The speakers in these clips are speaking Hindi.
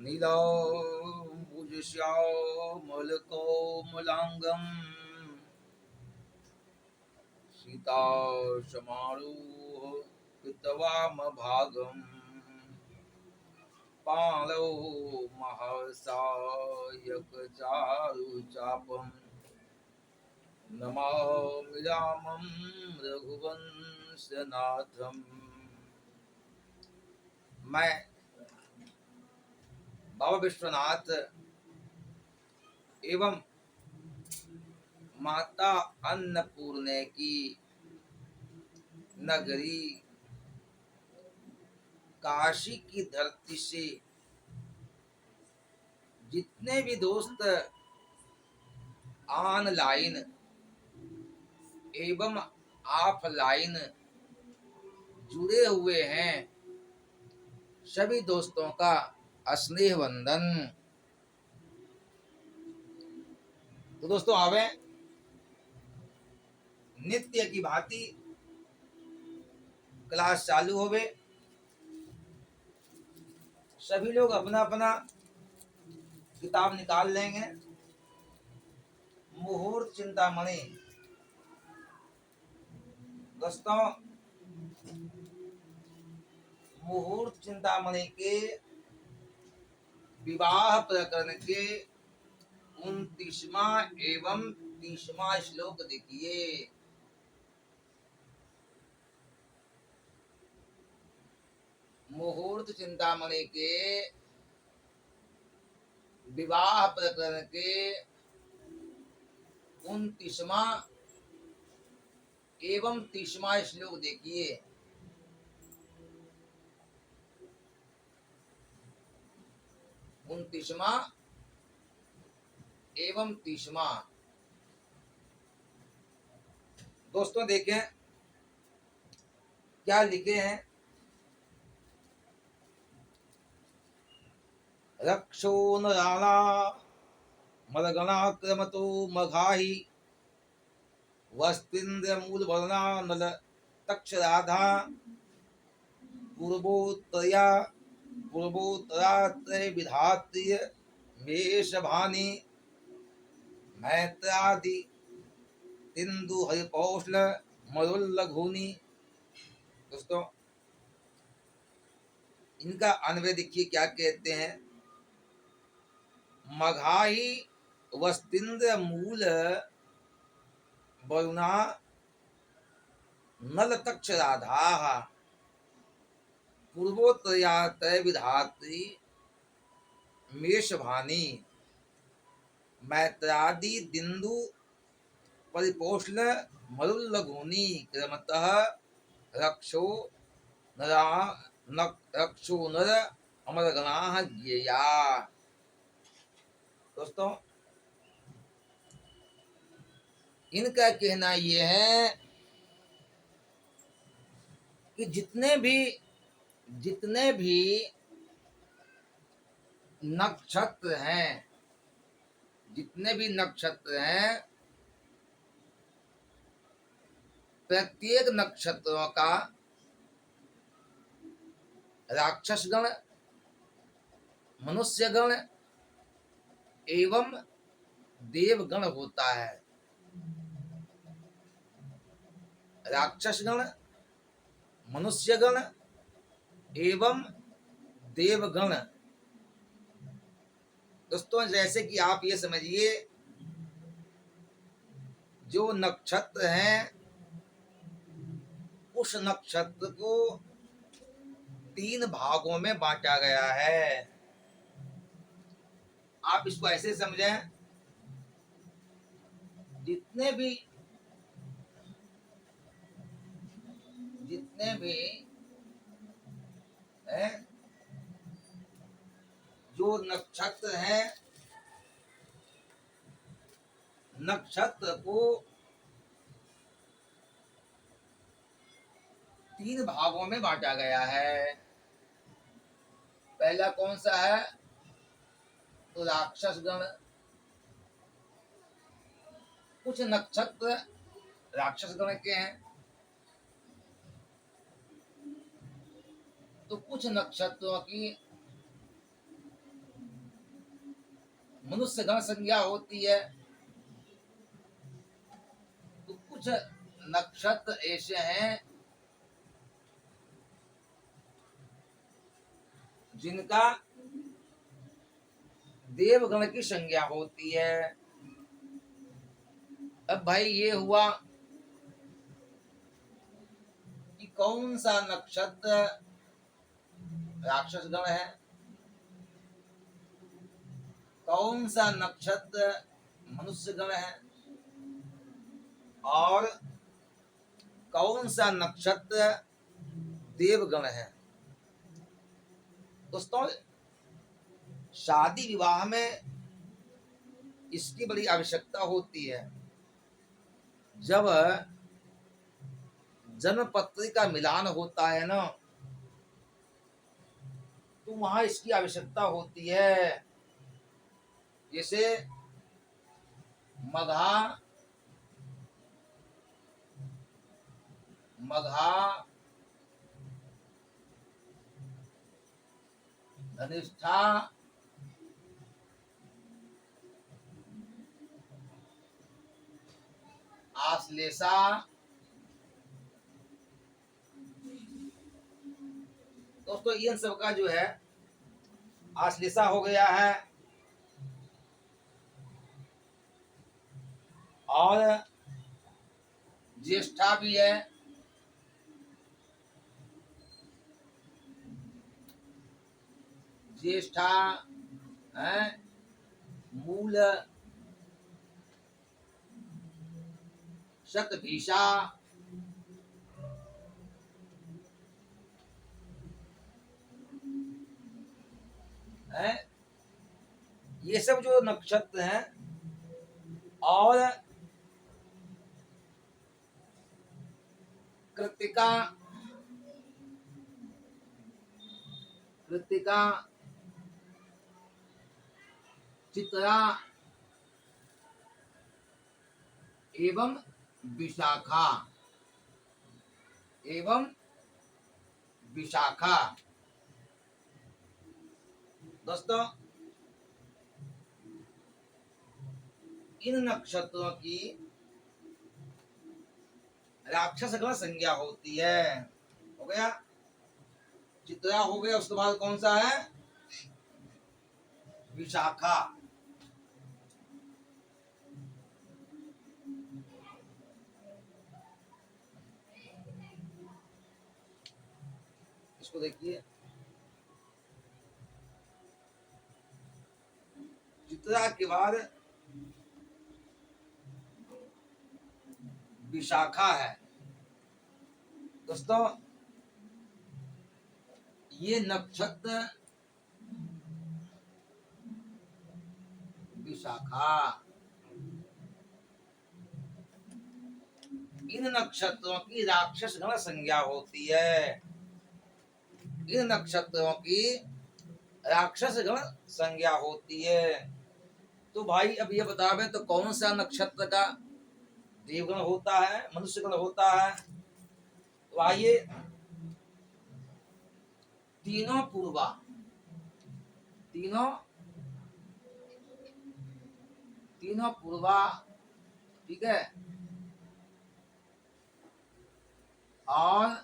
नीलाम्बुजश्यामलकोमलाङ्गं सीतासमारोह कृतवामभागं पाणौ महासायकचारुचापं नमामि रामं रघुवंशनाथम्। मैं बाबा विश्वनाथ एवं माता अन्नपूर्णे की नगरी काशी की धरती से जितने भी दोस्त ऑनलाइन एवं ऑफलाइन जुड़े हुए हैं, सभी दोस्तों का स्नेह वंदन। तो दोस्तों आवे नित्य की भांति क्लास चालू होवे। सभी लोग अपना अपना किताब निकाल लेंगे। मुहूर्त चिंतामणि दोस्तों, मुहूर्त चिंतामणि के विवाह प्रकरण के 29वां एवं 30वां श्लोक देखिए। मुहूर्त चिंतामणि के विवाह प्रकरण के 29वां एवं 30वां श्लोक देखिए। 29वां एवं 30वां दोस्तों देखें क्या लिखे हैं। रक्षो न राणा मदगणाक्रमतो मघाहि वस्तीन्द्र मूल वर्णा नल तक्ष राधा पूर्वोत्तरात्रय विधात्य मेषभानि मैत्रादि तिंदु हरिपौष्ण मरुल्लघूनि। दोस्तों इनका अन्वय देखिए क्या कहते हैं। मघाही वस्तीन्द्र मूल वरुणा नल तक्ष राधा पूर्वोत्तरात्रय विधात्री मेषभानि मैत्रादि दिंदु परिपोष्ण मरुल्लघूनि क्रमतः रक्षो नर अमरगणाः ज्ञेया। दोस्तों इनका कहना यह है कि जितने भी नक्षत्र हैं, प्रत्येक नक्षत्रों का राक्षसगण, मनुष्यगण एवं देवगण होता है। राक्षसगण, मनुष्यगण एवं देवगण। दोस्तों जैसे कि आप ये समझिए, जो नक्षत्र हैं उस नक्षत्र को 3 भागों में बांटा गया है। आप इसको ऐसे समझें, जितने भी हैं, जो नक्षत्र हैं, नक्षत्र को 3 भागों में बांटा गया है। पहला कौन सा है? तो राक्षस गण। कुछ नक्षत्र राक्षस गण के हैं, तो कुछ नक्षत्रों की मनुष्य गण संज्ञा होती है। तो कुछ नक्षत्र ऐसे हैं जिनका देवगण की संज्ञा होती है। अब भाई ये हुआ कि कौन सा नक्षत्र राक्षस गण है, कौन सा नक्षत्र मनुष्य गण है, और कौन सा नक्षत्र देवगण है। दोस्तों, शादी विवाह में इसकी बड़ी आवश्यकता होती है। जब जन्म पत्री का मिलान होता है ना, तो वहां इसकी आवश्यकता होती है। जैसे मघा मघा धनिष्ठा, आश्लेषा, दोस्तों इन सब का जो है, आश्लेषा हो गया है और ज्येष्ठा भी है, ज्येष्ठा है, मूल, शतभिषा, है, ये सब जो नक्षत्र हैं। और कृत्तिका, कृत्तिका, चित्रा एवं विशाखा, एवं विशाखा। दोस्तों, इन नक्षत्रों की राक्षस गण संज्ञा होती है। हो गया, चित्रा हो गया, उसके बाद कौन सा है, विशाखा। इसको देखिए, चित्रा के बाद विशाखा है। दोस्तों, ये नक्षत्र विशाखा, इन नक्षत्रों की राक्षस गण संज्ञा होती है। इन नक्षत्रों की राक्षस गण संज्ञा होती है। तो भाई अब ये बतावे, तो कौन सा नक्षत्र का देवगण होता है, मनुष्य गण होता है। तो आइए, तीनों पूर्वा, तीनों तीनों पूर्वा, ठीक है, और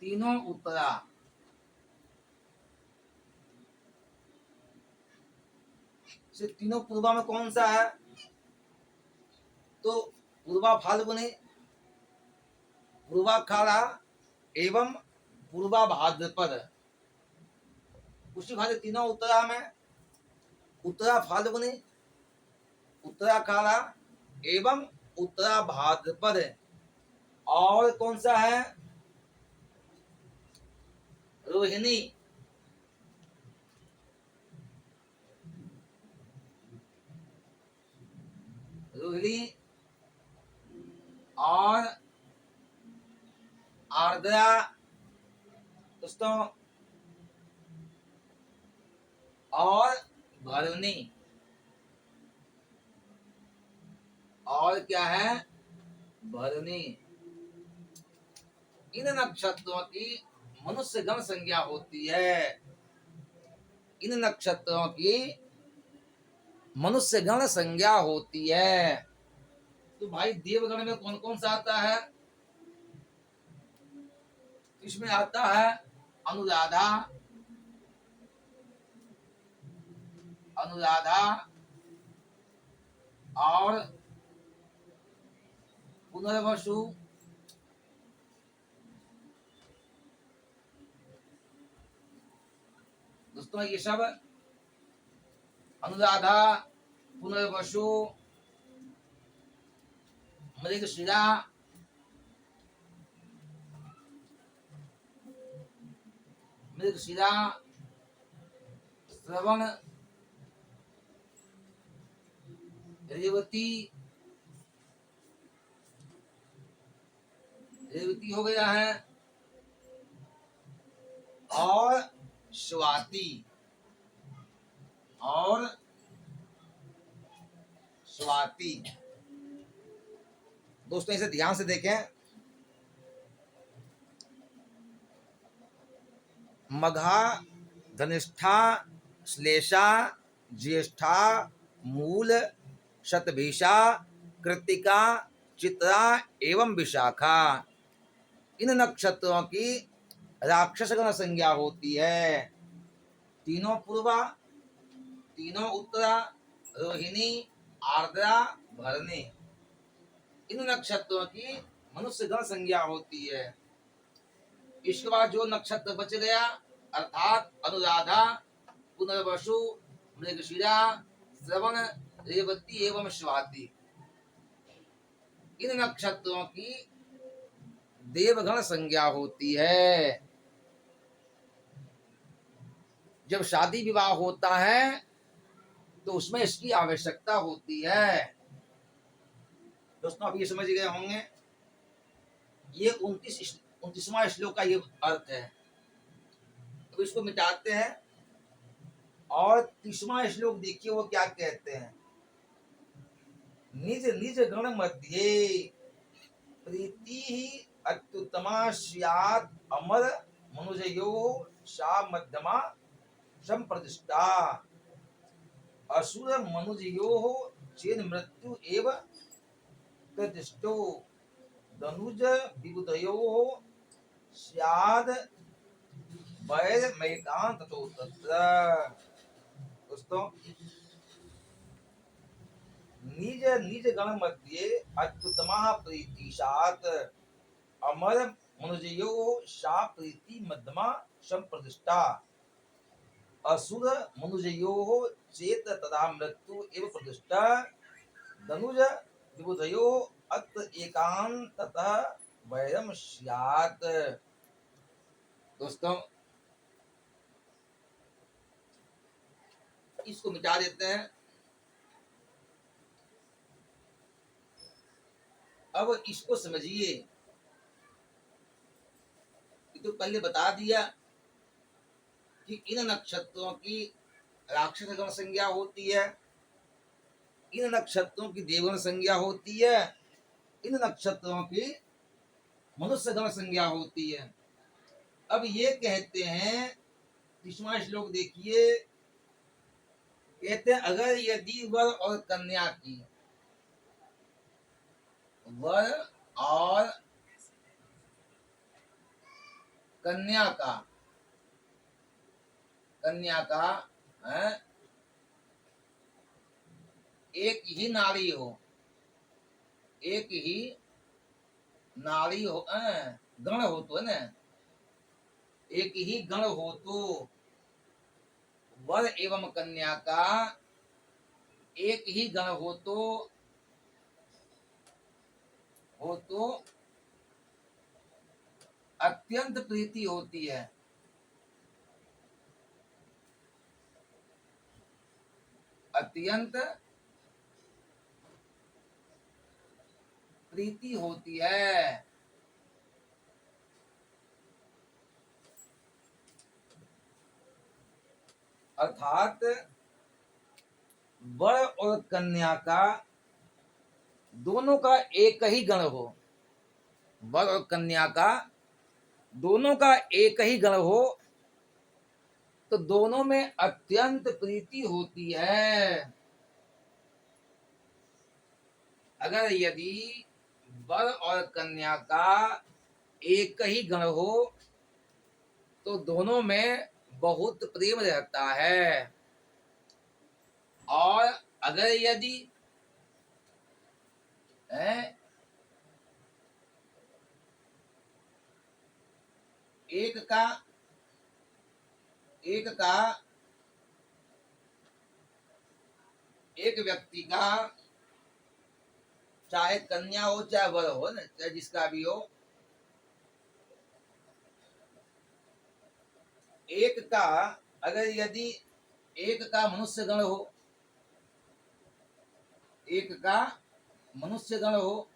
तीनों उत्तरा। से तीनों पूर्वा में कौन सा है, तो पूर्वा फाल्गुनी, पूर्वा खाड़ा एवं पूर्वा भाद्रपद। उसी भांति तीनों उत्तरा में, उत्तरा फाल्गुनी, उत्तरा खाड़ा एवं उत्तरा भाद्रपद। और कौन सा है, रोहिणी, रोहिणी और आर्द्रा। दोस्तों, और भरणी, और क्या है, भरणी। इन नक्षत्रों की मनुष्य गण संज्ञा होती है। इन नक्षत्रों की मनुष्य गण संज्ञा होती है। तो भाई देवगण में कौन कौन सा आता है? इसमें आता है अनुराधा, अनुराधा और पुनर्वसु, दोस्तों ये सब अनुराधा, पुनर्वसु, मृगशिरा, मृगशिरा, श्रवण, रेवती, रेवती हो गया है, और स्वाति, और स्वाति। दोस्तों इसे ध्यान से देखें। मघा, धनिष्ठा, श्लेषा, ज्येष्ठा, मूल, शतभिषा, कृत्तिका, चित्रा एवं विशाखा, इन नक्षत्रों की राक्षस गण संज्ञा होती है। तीनों पूर्वा, तीनों उत्तरा, रोहिणी, आर्द्रा, भरणी, इन नक्षत्रों की मनुष्य गण संज्ञा होती है। इसके बाद जो नक्षत्र बच गया अर्थात अनुराधा, पुनर्वसु, मृगशिरा, श्रवण, रेवती एवं स्वाति, इन नक्षत्रों की देवगण संज्ञा होती है। जब शादी विवाह होता है तो उसमें इसकी आवश्यकता होती है। दोस्तों आप ये समझ गए होंगे, ये 29वां श्लोक का ये अर्थ है। तो इसको मिटाते हैं और 30वां श्लोक देखिए वो क्या कहते हैं। निज निज गण मध्ये प्रीति ही अत्युत्तमा स्यात् अमर मनुजयो सा मध्यमा संप्रतिष्ठा असुर मनुजयो चेन मृत्यु एव प्रतिष्ठो धनुज विबुधयो स्याद वैर मैकांत तो तत्र। दोस्तों निज निज गण मध्ये अत्युत्तमा प्रीतिशात अमर मनुजयो सा प्रीति मध्यमा संप्रतिष्ठा असुर मनुजयो चेत तदा मृत्यु एव प्रतिष्ठा धनुज विबुधयो अत्र एकांततः वैरम स्यात्। दोस्तों इसको मिटा देते हैं। अब इसको समझिए। तो पहले बता दिया कि इन नक्षत्रों की राक्षस गण संज्ञा होती है, इन नक्षत्रों की देवगण संज्ञा होती है, इन नक्षत्रों की मनुष्य गण संज्ञा होती है। अब ये कहते हैं 30वां श्लोक देखिए, कहते हैं अगर यदि वर और कन्या की, वर और कन्या का, कन्या का है एक ही नारी हो, एक ही नारी हो, गण हो तो है ना, एक ही गण हो तो वर एवं कन्या का एक ही गण हो तो अत्यंत प्रीति होती है। अत्यंत प्रीति होती है। अर्थात वर और कन्या का दोनों का एक ही गण हो, वर और कन्या का दोनों का एक ही गण हो तो दोनों में अत्यंत प्रीति होती है। अगर यदि वर और कन्या का एक ही गण हो तो दोनों में बहुत प्रेम रहता है, और अगर यदि एक का एक व्यक्ति का, चाहे कन्या हो चाहे वर हो ना, चाहे जिसका भी हो, एक का अगर यदि एक का मनुष्य गण हो, एक का मनुष्य गण हो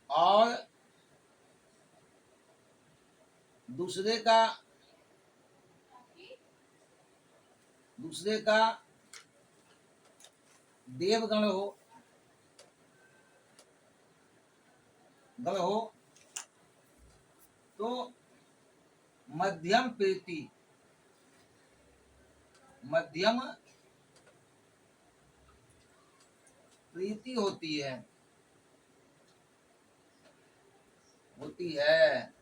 और दूसरे का देवगण हो तो मध्यम प्रीति होती है।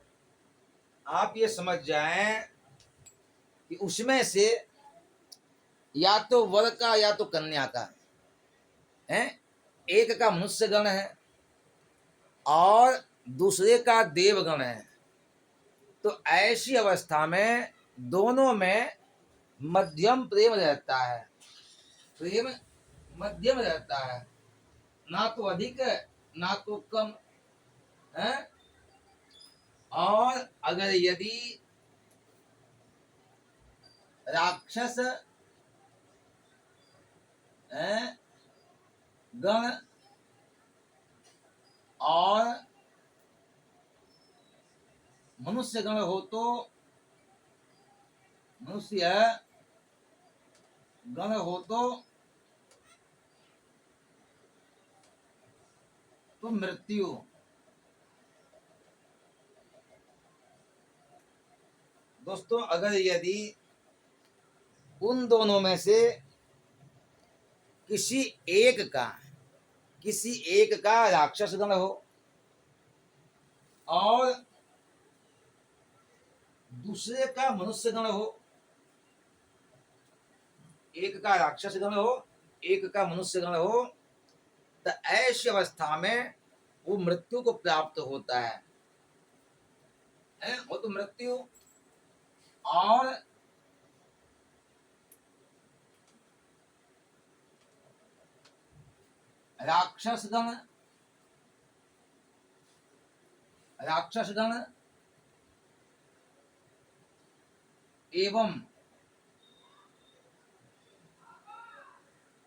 आप ये समझ जाएं कि उसमें से या तो वर का या तो कन्या का है, एक का मनुष्य गण है और दूसरे का देवगण है, तो ऐसी अवस्था में दोनों में मध्यम प्रेम रहता है, प्रेम मध्यम रहता है, ना तो अधिक ना तो कम है। और अगर यदि राक्षस गण और मनुष्य गण हो तो मनुष्य गण हो तो मृत्यु। दोस्तों, अगर यदि उन दोनों में से किसी एक का राक्षस गण हो और दूसरे का मनुष्य गण हो, एक का राक्षस गण हो एक का मनुष्य गण हो, तो ऐसी अवस्था में वो मृत्यु को प्राप्त होता है, वो तो मृत्यु। और राक्षस गण एवं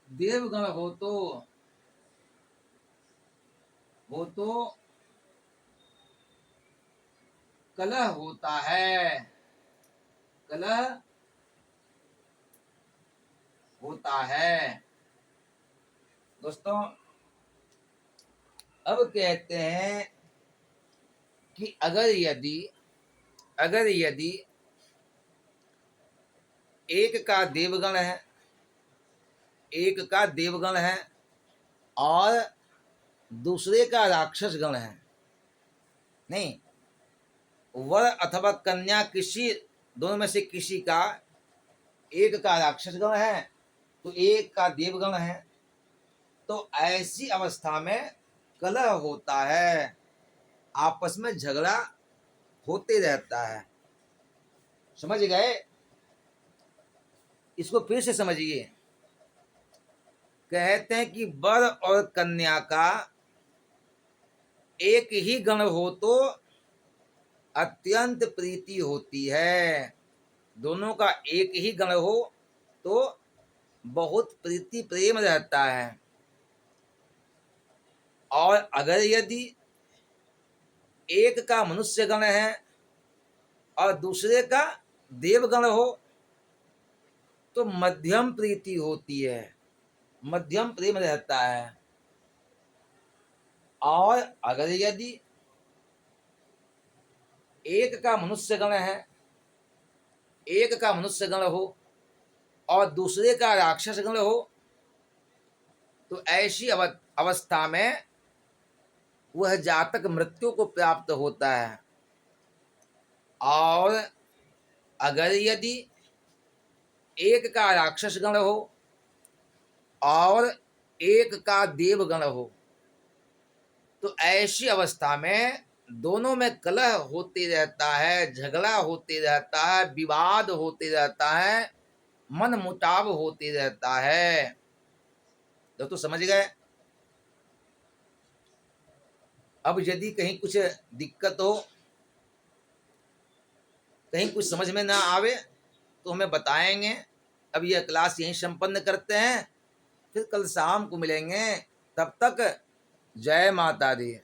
देवगण हो तो कलह होता है, दोस्तों। अब कहते हैं कि अगर यदि एक का देवगण है और दूसरे का राक्षस गण है, नहीं, वर अथवा कन्या किसी दोनों में से किसी का एक का राक्षस गण है तो एक का देवगण है, तो ऐसी अवस्था में कलह होता है, आपस में झगड़ा होते रहता है। समझ गए? इसको फिर से समझिए। कहते हैं कि वर और कन्या का एक ही गण हो तो अत्यंत प्रीति होती है, दोनों का एक ही गण हो तो बहुत प्रीति प्रेम रहता है। और अगर यदि एक का मनुष्य गण है और दूसरे का देवगण हो तो मध्यम प्रीति होती है, मध्यम प्रेम रहता है। और अगर यदि एक का मनुष्य गण है एक का मनुष्य गण हो और दूसरे का राक्षस गण हो, तो ऐसी अवस्था में वह जातक मृत्यु को प्राप्त होता है। और अगर यदि एक का राक्षस गण हो और एक का देवगण हो, तो ऐसी अवस्था में दोनों में कलह होते रहता है, झगड़ा होते रहता है, विवाद होते रहता है, मन मुटाव होते रहता है। तो समझ गए। अब यदि कहीं कुछ दिक्कत हो, कहीं कुछ समझ में ना आवे, तो हमें बताएंगे। अब यह क्लास यहीं संपन्न करते हैं, फिर कल शाम को मिलेंगे। तब तक जय माता दी।